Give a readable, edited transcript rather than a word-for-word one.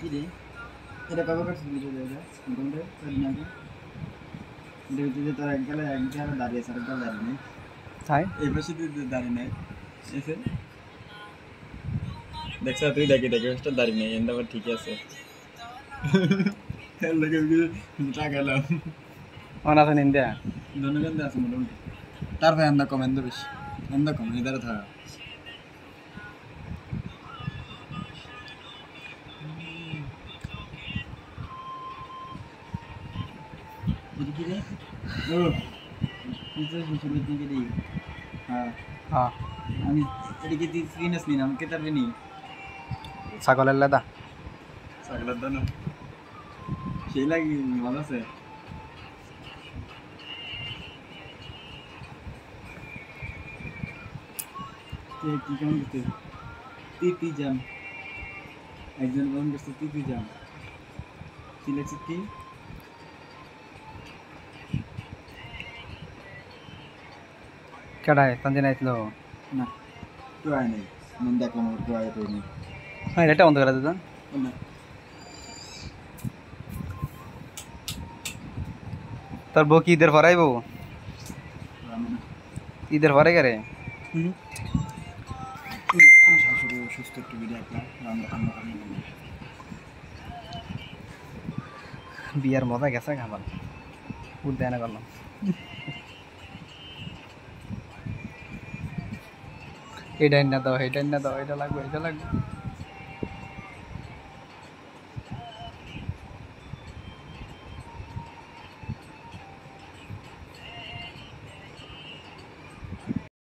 রে এটা কবে করছিস ভিডিও এটা মোটামুটি কদিন আগে ভিডিওতে তোর এক গেলে দাঁড়িয়ে আছে আরেকবার দাঁড়িয়ে নেই তাই এই পাশে দাঁড়িয়ে নেই এসে দেখছ তুই দেখি দেখে ফার্স্ট দাঁড়িয়ে নেই এন্ড আবার ঠিকই আছে লোকে টাকালাম মনে আছে নিন্দা ধন্যবাদ আছে মোটামুটি তারপরে এন্দা কম এন্দা বেশি এন্দা কম এদারে থাকা কি রে ও কিছু শুরু থেকে দিই হ্যাঁ হ্যাঁ আমি এদিকে তুই স্ক্রিনস নি আমাকে তারবে নি ছাগলের লেদা ছাগলের দানা সেই লাগি ভালো আছে কি কেমন করতে তিতি জাম একজন কেমন করতে তিতি জাম কি লাগছে কি কেডায় তঞ্জিনা আইছিল না তো আয় নাই মন দেখলাম ওর তো আয় তুই হ্যাঁ এটা বন্ধ করে দিতাম না তোর বউ কি ঈদের পরে আইবো ঈদের পরে গেরে শাশুড়ি সুস্থ একটু ভিডিও একটা রান্না টান্না করে বিয়ার মজা গেছে খাবার উদ্যান করলাম এটা না দাও এটা না দাও এটা লাগবে এটা লাগবে